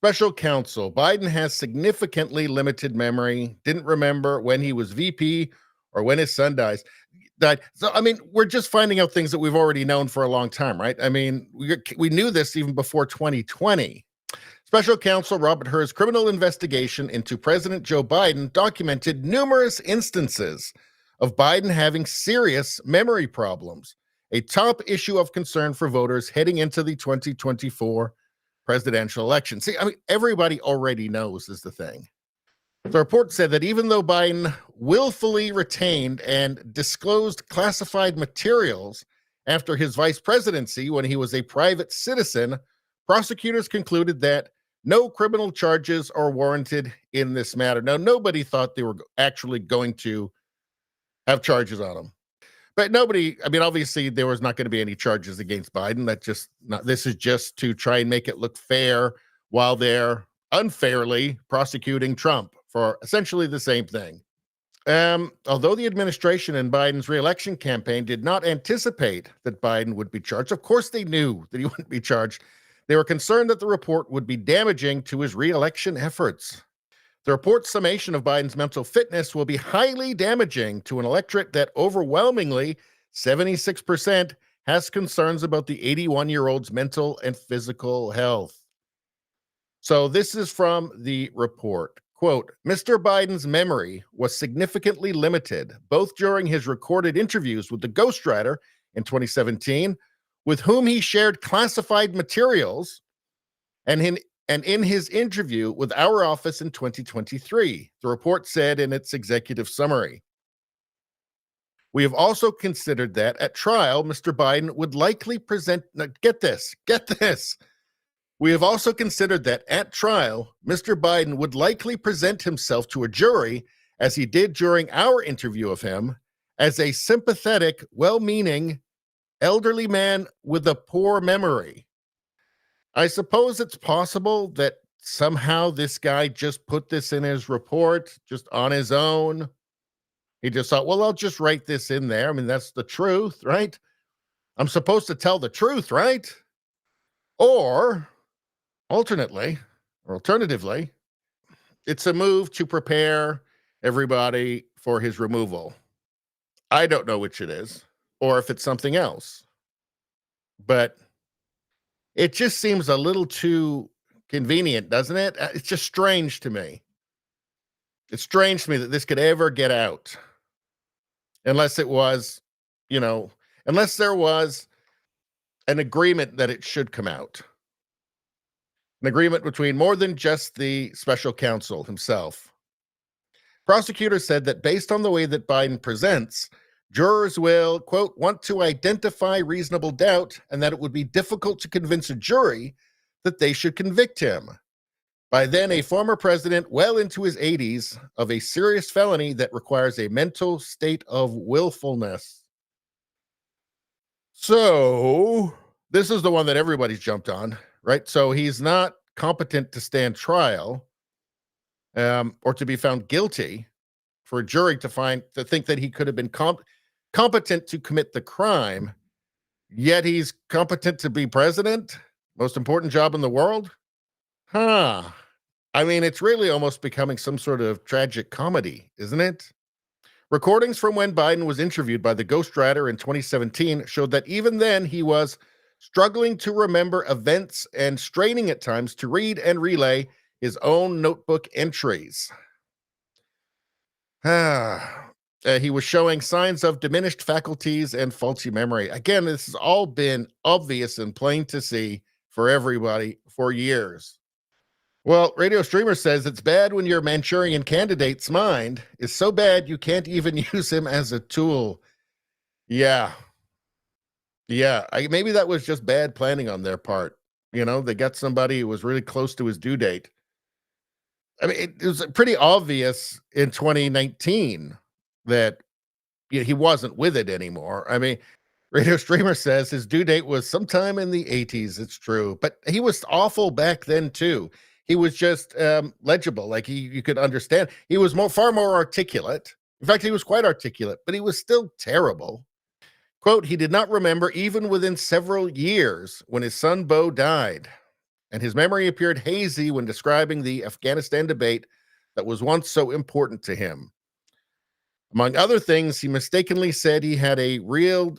Special counsel. Biden has significantly limited memory. Didn't remember when he was VP or when his son died. So, I mean, we're just finding out things that we've already known for a long time, right? I mean, we knew this even before 2020. Special counsel Robert Hur's criminal investigation into President Joe Biden documented numerous instances of Biden having serious memory problems, a top issue of concern for voters heading into the 2024 presidential election. See, I mean, everybody already knows is the thing. The report said that even though Biden willfully retained and disclosed classified materials after his vice presidency when he was a private citizen, prosecutors concluded that no criminal charges are warranted in this matter. Now, nobody thought they were actually going to have charges on him. But nobody, I mean, obviously there was not going to be any charges against Biden. This is just to try and make it look fair while they're unfairly prosecuting Trump for essentially the same thing. Although the administration and Biden's reelection campaign did not anticipate that Biden would be charged, of course they knew that he wouldn't be charged. They were concerned that the report would be damaging to his reelection efforts. The report's summation of Biden's mental fitness will be highly damaging to an electorate that overwhelmingly, 76%, has concerns about the 81-year-old's mental and physical health. So this is from the report. Quote, Mr. Biden's memory was significantly limited, both during his recorded interviews with the ghostwriter in 2017, with whom he shared classified materials, and in his interview with our office in 2023, the report said in its executive summary. We have also considered that at trial, Mr. Biden would likely present, now get this. We have also considered that at trial, Mr. Biden would likely present himself to a jury, as he did during our interview of him, as a sympathetic, well-meaning, elderly man with a poor memory. I suppose it's possible that somehow this guy just put this in his report just on his own. He just thought, well, I'll just write this in there. I mean, that's the truth, right? I'm supposed to tell the truth, right? Or alternatively, it's a move to prepare everybody for his removal. I don't know which it is, or if it's something else. But it just seems a little too convenient, doesn't it? It's just strange to me. It's strange to me that this could ever get out. Unless it was, unless there was an agreement that it should come out. An agreement between more than just the special counsel himself. Prosecutors said that based on the way that Biden presents, jurors will, quote, want to identify reasonable doubt and that it would be difficult to convince a jury that they should convict him. By then, a former president well into his 80s of a serious felony that requires a mental state of willfulness. So, this is the one that everybody's jumped on, right? So he's not competent to stand trial or to be found guilty for a jury to think that he could have been competent to commit the crime, yet he's competent to be president? Most important job in the world? I mean, it's really almost becoming some sort of tragic comedy, isn't it? Recordings from when Biden was interviewed by the ghostwriter in 2017 showed that even then he was struggling to remember events and straining at times to read and relay his own notebook entries. He was showing signs of diminished faculties and faulty memory. Again, this has all been obvious and plain to see for everybody for years. Well, Radio Streamer says it's bad when your Manchurian candidate's mind is so bad you can't even use him as a tool. Yeah. Maybe that was just bad planning on their part. They got somebody who was really close to his due date. I mean, it was pretty obvious in 2019 that he wasn't with it anymore. I mean, Radio Streamer says his due date was sometime in the 80s. It's true. But he was awful back then, too. He was just legible. Like you could understand. He was far more articulate. In fact, he was quite articulate, but he was still terrible. Quote, he did not remember even within several years when his son Beau died. and his memory appeared hazy when describing the Afghanistan debate that was once so important to him. Among other things, he mistakenly said he had a real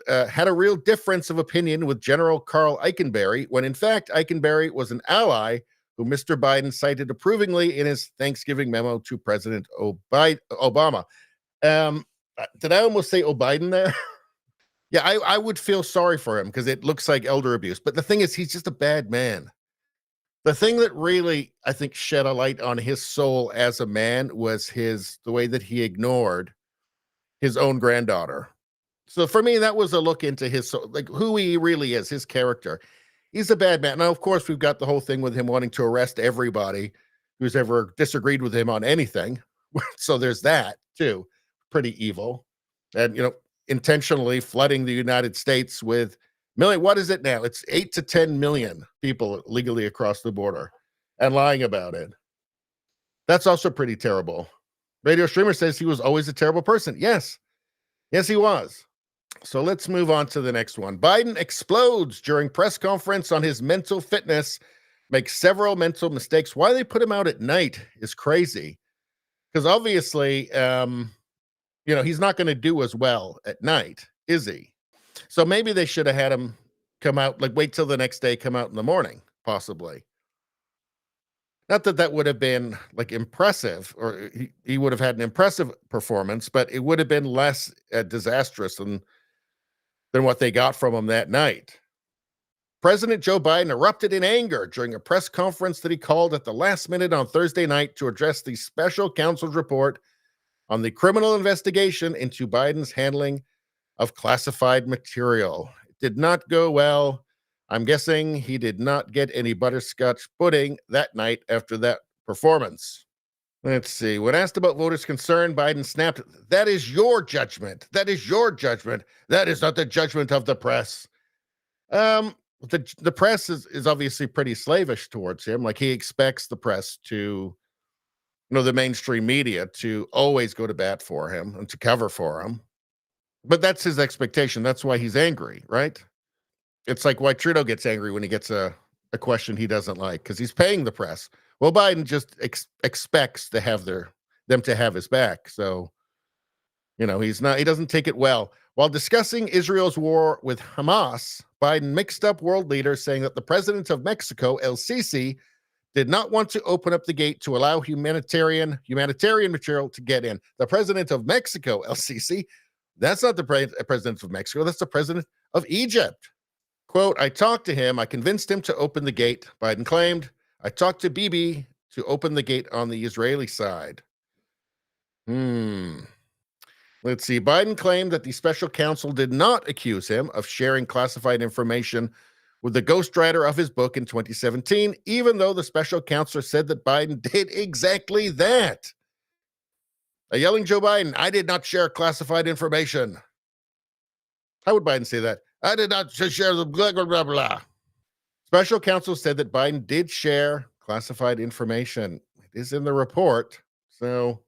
difference of opinion with General Carl Eikenberry, when in fact Eikenberry was an ally who Mr. Biden cited approvingly in his Thanksgiving memo to President Obama. Did I almost say O'Biden there? Yeah, I would feel sorry for him because it looks like elder abuse. But the thing is, he's just a bad man. The thing that really, I think, shed a light on his soul as a man was the way that he ignored his own granddaughter. So for me, that was a look into his soul, like who he really is, his character. He's a bad man. Now, of course, we've got the whole thing with him wanting to arrest everybody who's ever disagreed with him on anything. So there's that too. Pretty evil. And, intentionally flooding the United States with what is it now? It's 8 to 10 million people legally across the border and lying about it. That's also pretty terrible. Radio Streamer says he was always a terrible person. Yes, he was. So let's move on to the next one. Biden explodes during press conference on his mental fitness, makes several mental mistakes. Why they put him out at night is crazy. Because obviously, he's not going to do as well at night, is he? So maybe they should have had him come out, wait till the next day, come out in the morning, possibly. Not that would have been impressive, or he would have had an impressive performance, but it would have been less disastrous than what they got from him that night. President Joe Biden erupted in anger during a press conference that he called at the last minute on Thursday night to address the special counsel's report on the criminal investigation into Biden's handling of classified material. It did not go well. I'm guessing he did not get any butterscotch pudding that night after that performance. Let's see. When asked about voters' concern, Biden snapped, "That is your judgment. That is your judgment. That is not the judgment of the press." The press is obviously pretty slavish towards him. He expects the press to, the mainstream media to always go to bat for him and to cover for him. But that's his expectation. That's why he's angry, right? It's like why Trudeau gets angry when he gets a question he doesn't like, because he's paying the press. Well, Biden just expects to have them to have his back. So, he doesn't take it well. While discussing Israel's war with Hamas, Biden mixed up world leaders, saying that the president of Mexico, El Sisi, did not want to open up the gate to allow humanitarian material to get in. The president of Mexico, El Sisi, that's not the president of Mexico. That's the president of Egypt. Quote, "I talked to him. I convinced him to open the gate," Biden claimed. "I talked to Bibi to open the gate on the Israeli side." Let's see. Biden claimed that the special counsel did not accuse him of sharing classified information with the ghostwriter of his book in 2017, even though the special counsel said that Biden did exactly that. A yelling Joe Biden, "I did not share classified information." How would Biden say that? "I did not share the blah, blah, blah, blah." Special counsel said that Biden did share classified information. It is in the report. So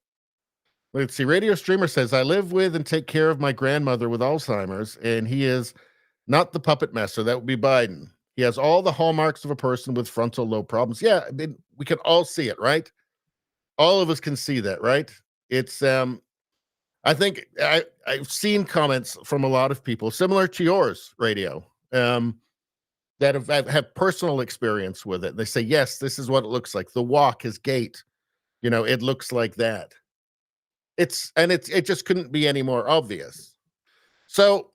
let's see. Radio Streamer says, "I live with and take care of my grandmother with Alzheimer's, and he is not the puppet master." That would be Biden. "He has all the hallmarks of a person with frontal lobe problems." Yeah, I mean, we can all see it, right? All of us can see that, right? It's I think I've seen comments from a lot of people similar to yours, Radio, that have personal experience with it. They say, yes, this is what it looks like. The walk, his gait, it looks like that. It just couldn't be any more obvious. So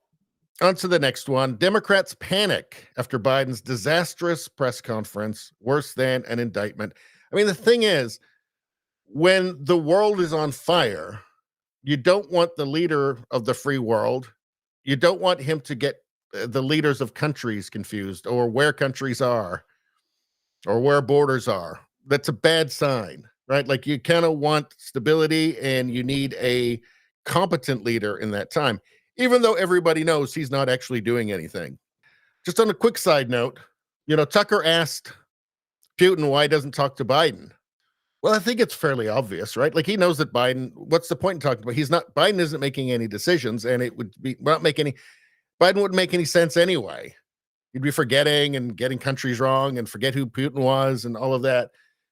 on to the next one. Democrats panic after Biden's disastrous press conference, worse than an indictment. I mean, the thing is, when the world is on fire, you don't want the leader of the free world. You don't want him to get the leaders of countries confused, or where countries are, or where borders are. That's a bad sign, right? You kind of want stability, and you need a competent leader in that time, even though everybody knows he's not actually doing anything. Just on a quick side note, Tucker asked Putin why he doesn't talk to Biden. Well, I think it's fairly obvious, right? He knows that Biden, what's the point in talking about? Biden isn't making any decisions, and it would be Biden wouldn't make any sense anyway. He'd be forgetting and getting countries wrong and forget who Putin was and all of that.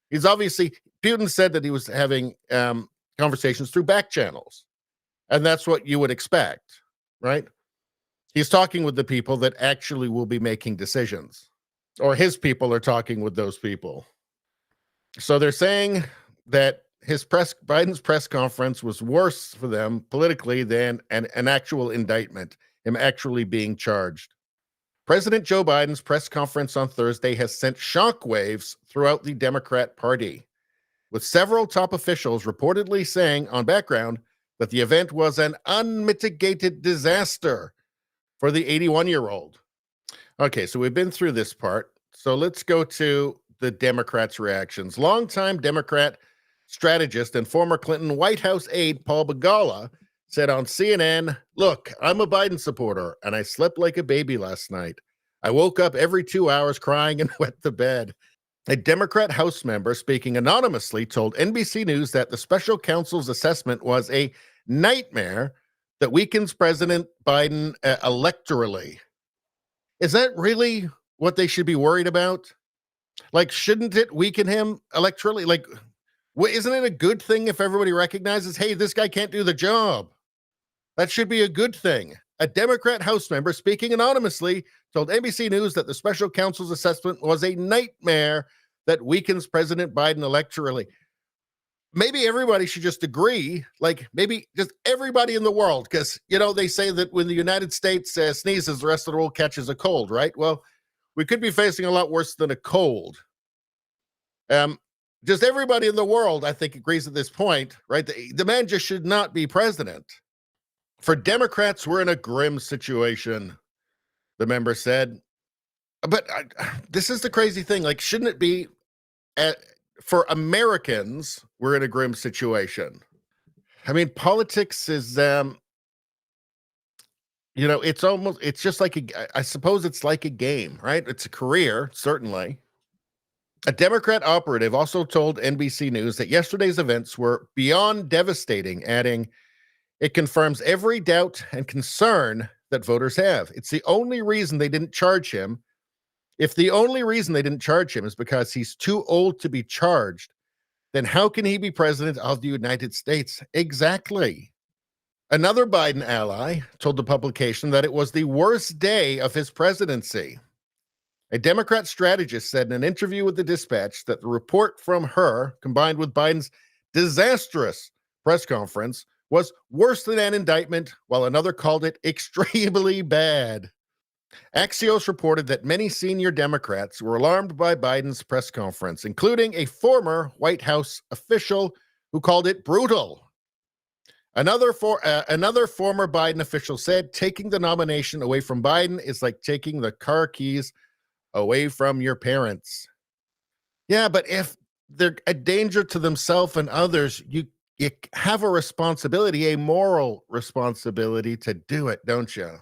He's obviously, Putin said that he was having conversations through back channels. And that's what you would expect, right? He's talking with the people that actually will be making decisions, or his people are talking with those people. So they're saying that Biden's press conference was worse for them politically than an actual indictment, him actually being charged. President Joe Biden's press conference on Thursday has sent shockwaves throughout the Democrat Party, with several top officials reportedly saying on background that the event was an unmitigated disaster for the 81-year-old. Okay, so we've been through this part. So let's go to the Democrats' reactions. Longtime Democrat strategist and former Clinton White House aide Paul Begala said on CNN, "Look, I'm a Biden supporter, and I slept like a baby last night. I woke up every 2 hours crying and wet the bed." A Democrat House member speaking anonymously told NBC News that the special counsel's assessment was a nightmare that weakens President Biden electorally. Is that really what they should be worried about? Like, shouldn't it weaken him electorally? Like, isn't it a good thing if everybody recognizes, hey, this guy can't do the job? That should be a good thing. A Democrat House member speaking anonymously told NBC News that the special counsel's assessment was a nightmare that weakens President Biden electorally. Maybe everybody should just agree, like maybe just everybody in the world, because, they say that when the United States sneezes, the rest of the world catches a cold, right? Well, we could be facing a lot worse than a cold. Just everybody in the world, I think, agrees at this point, right? The man just should not be president. For Democrats, we're in a grim situation, the member said. But this is the crazy thing. Like, shouldn't it be for Americans, we're in a grim situation? I mean, politics is, it's just like, I suppose it's like a game, right? It's a career, certainly. A Democrat operative also told NBC News that yesterday's events were beyond devastating, adding, "It confirms every doubt and concern that voters have. It's the only reason they didn't charge him. If the only reason they didn't charge him is because he's too old to be charged, then how can he be president of the United States?" Exactly. Another Biden ally told the publication that it was the worst day of his presidency. A Democrat strategist said in an interview with the Dispatch that the report from her, combined with Biden's disastrous press conference, was worse than an indictment, while another called it extremely bad. Axios reported that many senior Democrats were alarmed by Biden's press conference, including a former White House official who called it brutal. Another former Biden official said taking the nomination away from Biden is like taking the car keys away from your parents. Yeah, but if they're a danger to themselves and others, you have a responsibility, a moral responsibility to do it, don't you?